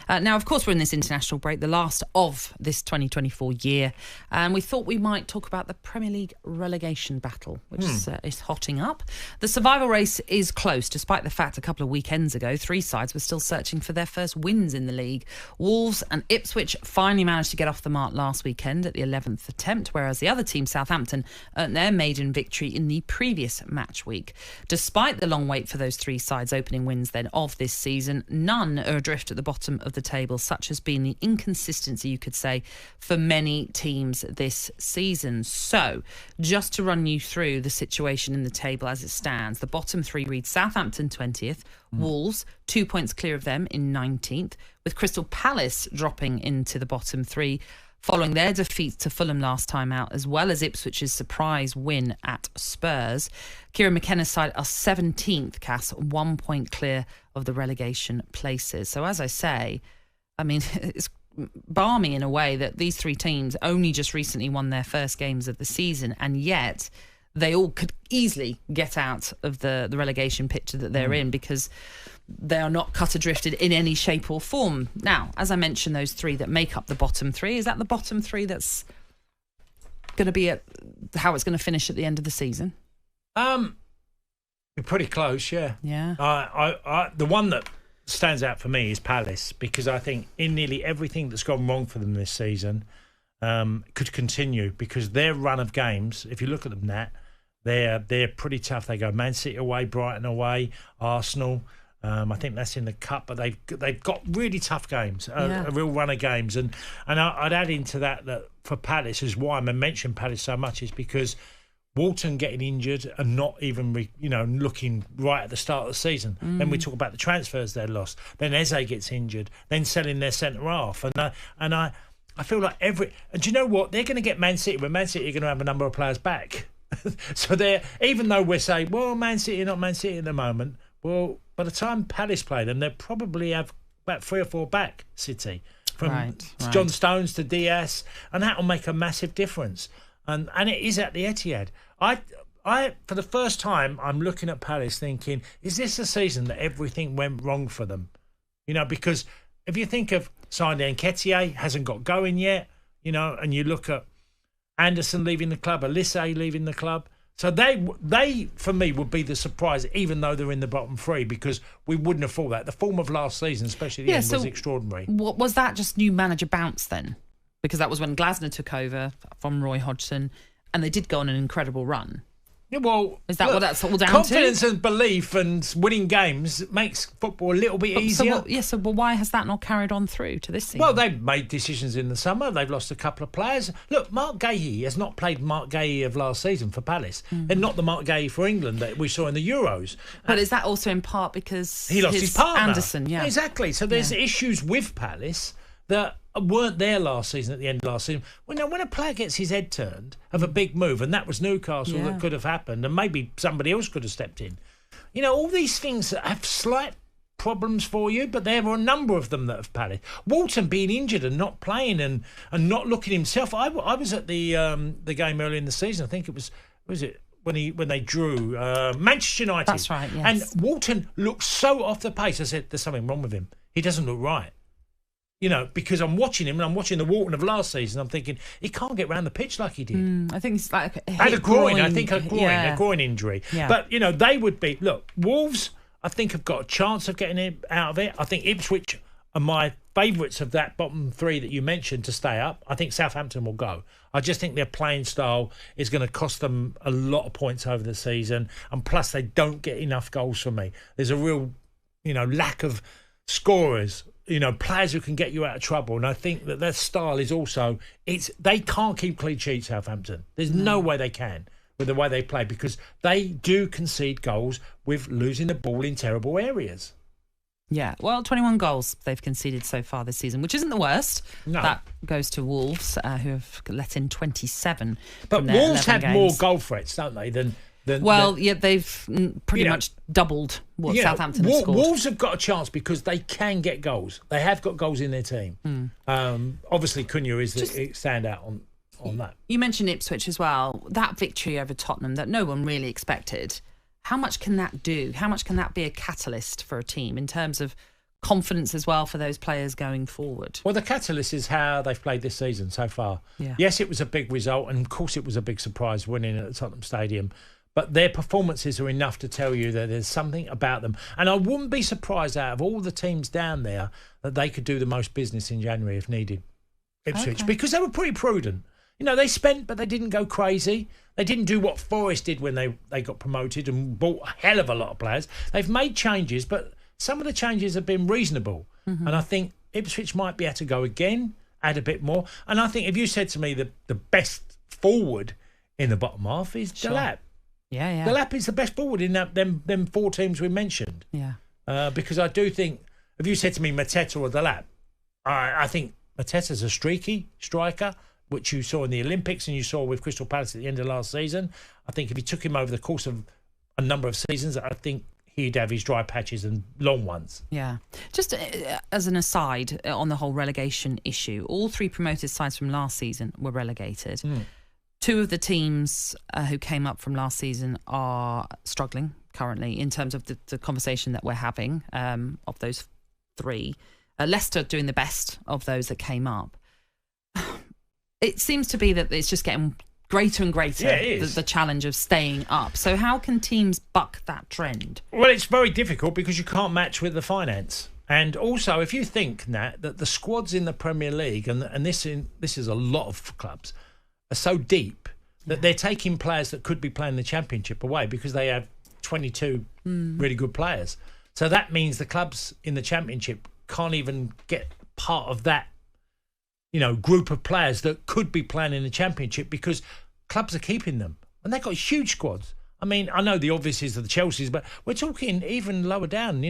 Now, of course, we're in this international break, the last of this 2024 year, and we thought we might talk about the Premier League relegation battle, which is hotting up. The survival race is close, despite the fact a couple of weekends ago, three sides were still searching for their first wins in the league. Wolves and Ipswich finally managed to get off the mark last weekend at the 11th attempt, whereas the other team, Southampton, earned their maiden victory in the previous match week. Despite the long wait for those three sides' opening wins then of this season, none are adrift at the bottom of the table. Such has been the inconsistency, you could say, for many teams this season. So, just to run you through the situation in the table as it stands, the bottom three read Southampton 20th, Wolves 2 points clear of them in 19th, with Crystal Palace dropping into the bottom three following their defeat to Fulham last time out, as well as Ipswich's surprise win at Spurs. Kieran McKenna's side are 17th, Cass, 1 point clear of the relegation places. So as I say, I mean, it's balmy in a way that these three teams only just recently won their first games of the season, and yet they all could easily get out of the relegation picture that they're in, because they are not cut adrift in any shape or form. Now, as I mentioned, those three that make up the bottom three, is that the bottom three that's going to be how it's going to finish at the end of the season? You're pretty close, yeah. Yeah. The one that stands out for me is Palace, because I think in nearly everything that's gone wrong for them this season could continue, because their run of games, if you look at them, Nat, they're pretty tough. They go Man City away, Brighton away, Arsenal. I think that's in the cup, but they've got really tough games, a real run of games, and I'd add into that for Palace is why I mentioned Palace so much is because Walton getting injured and not even looking right at the start of the season. Then we talk about the transfers they lost. Then Eze gets injured. Then selling their centre half, and I feel like do you know what, they're going to get Man City, but Man City are going to have a number of players back. So even though we're saying, well, Man City, not Man City at the moment. Well, by the time Palace play them, they'll probably have about 3 or 4 back, City. From John Stones to Diaz, and that will make a massive difference. And it is at the Etihad. I for the first time, I'm looking at Palace thinking, is this a season that everything went wrong for them? Because if you think of Sander Nketiah, hasn't got going yet, and you look at Anderson leaving the club, Olise leaving the club. So they for me would be the surprise, even though they're in the bottom three, because we wouldn't have thought that. The form of last season, especially the end, was extraordinary. Was that just new manager bounce then? Because that was when Glasner took over from Roy Hodgson, and they did go on an incredible run. Yeah, well, is that what that's all down confidence to? and belief and winning games makes football a little bit easier. So why has that not carried on through to this season? Well, they've made decisions in the summer. They've lost a couple of players. Look, Mark Gahey has not played Mark Gahey of last season for Palace, and not the Mark Gahey for England that we saw in the Euros. But is that also in part because he lost his partner? Anderson, yeah. Exactly. So there's issues with Palace that weren't there last season at the end of last season. When a player gets his head turned of a big move, and that was Newcastle that could have happened, and maybe somebody else could have stepped in. All these things that have slight problems for you, but there were a number of them that have Palace. Walton being injured and not playing and not looking himself. I was at the game early in the season. I think it was it when they drew Manchester United. That's right, yes. And Walton looked so off the pace. I said, there's something wrong with him. He doesn't look right. Because I'm watching him and I'm watching the Walton of last season. I'm thinking, he can't get around the pitch like he did. I think it's like a groin. A groin injury. Yeah. But, they would be... Look, Wolves, I think, have got a chance of getting it out of it. I think Ipswich are my favourites of that bottom three that you mentioned to stay up. I think Southampton will go. I just think their playing style is going to cost them a lot of points over the season. And plus, they don't get enough goals for me. There's a real, lack of scorers, players who can get you out of trouble. And I think that their style is also, they can't keep clean sheets, Southampton. There's no way they can with the way they play, because they do concede goals with losing the ball in terrible areas. Yeah, well, 21 goals they've conceded so far this season, which isn't the worst. No. That goes to Wolves, who have let in 27. But Wolves have more goal threats, don't they, than they've pretty much doubled what Southampton have scored. Wolves have got a chance because they can get goals. They have got goals in their team. Obviously, Cunha is the standout on that. You mentioned Ipswich as well. That victory over Tottenham that no one really expected. How much can that do? How much can that be a catalyst for a team in terms of confidence as well for those players going forward. Well, the catalyst is how they've played this season so far. Yeah. Yes, it was a big result, and of course it was a big surprise winning at the Tottenham Stadium. But their performances are enough to tell you that there's something about them. And I wouldn't be surprised out of all the teams down there that they could do the most business in January if needed. Ipswich, because they were pretty prudent. You know, they spent, but they didn't go crazy. They didn't do what Forest did when they got promoted and bought a hell of a lot of players. They've made changes, but some of the changes have been reasonable. And I think Ipswich might be able to go again, add a bit more. And I think if you said to me the best forward in the bottom half is Delap. Yeah. Delap is the best forward in them 4 teams we mentioned. Yeah. Because I do think, if you said to me Mateta or Delap, I think Mateta's a streaky striker, which you saw in the Olympics and you saw with Crystal Palace at the end of last season. I think if you took him over the course of a number of seasons, I think he'd have his dry patches and long ones. Yeah. Just as an aside on the whole relegation issue, all 3 promoted sides from last season were relegated. 2 of the teams who came up from last season are struggling currently in terms of the conversation that we're having of those 3. Leicester doing the best of those that came up. It seems to be that it's just getting greater and greater, the challenge of staying up. So how can teams buck that trend? Well, it's very difficult because you can't match with the finance. And also, if you think, Nat, that the squads in the Premier League, and this is a lot of clubs, are so deep that they're taking players that could be playing the Championship away because they have 22 really good players. So that means the clubs in the Championship can't even get part of that, group of players that could be playing in the Championship because clubs are keeping them. And they've got huge squads. I mean, I know the obvious is the Chelseas, but we're talking even lower down.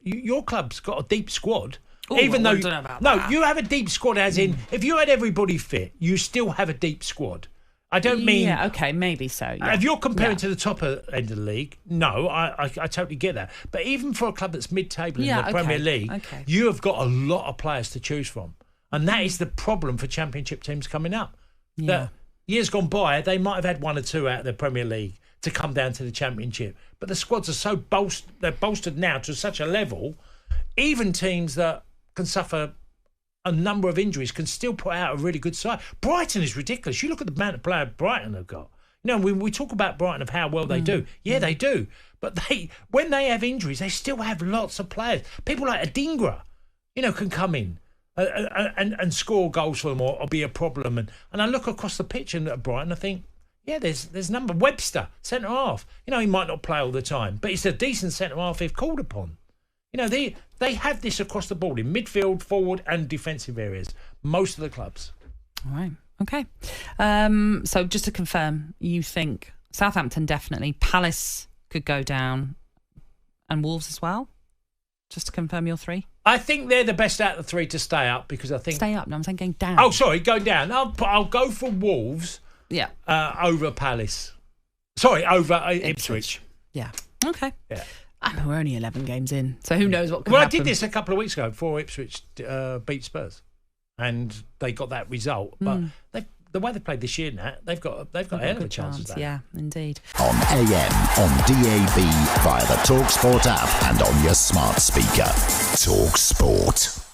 Your club's got a deep squad. Ooh, even though I don't know about that. You have a deep squad, as in if you had everybody fit, you still have a deep squad. I don't mean... Yeah, okay, maybe so. Yeah. If you're comparing to the top end of the league, no, I totally get that. But even for a club that's mid-table in the Premier League, you have got a lot of players to choose from. And that is the problem for Championship teams coming up. Yeah. That years gone by, they might have had 1 or 2 out of the Premier League to come down to the Championship. But the squads are so they're bolstered now to such a level, even teams that can suffer a number of injuries can still put out a really good side. Brighton is ridiculous. You look at the amount of players Brighton have got. We talk about Brighton of how well they do. Yeah, they do. But when they have injuries, they still have lots of players. People like Adingra, can come in and score goals for them or be a problem. And I look across the pitch at Brighton, I think, there's number. Webster, centre half. He might not play all the time, but he's a decent centre half if called upon. They have this across the board in midfield, forward and defensive areas. Most of the clubs. All right. Okay. So just to confirm, you think Southampton definitely, Palace could go down and Wolves as well? Just to confirm your 3? I think they're the best out of the 3 to stay up because I think... Stay up? No, I'm saying going down. Oh, sorry, go down. I'll go for Wolves over Palace. Sorry, over Ipswich. Yeah. Okay. Yeah. I mean, we're only 11 games in, so who knows what could happen. I did this a couple of weeks ago before Ipswich beat Spurs, and they got that result. But the way they played this year, Nat, they've got a hell of a chance of that. Yeah, indeed. On AM, on DAB, via the talkSPORT app, and on your smart speaker. talkSPORT.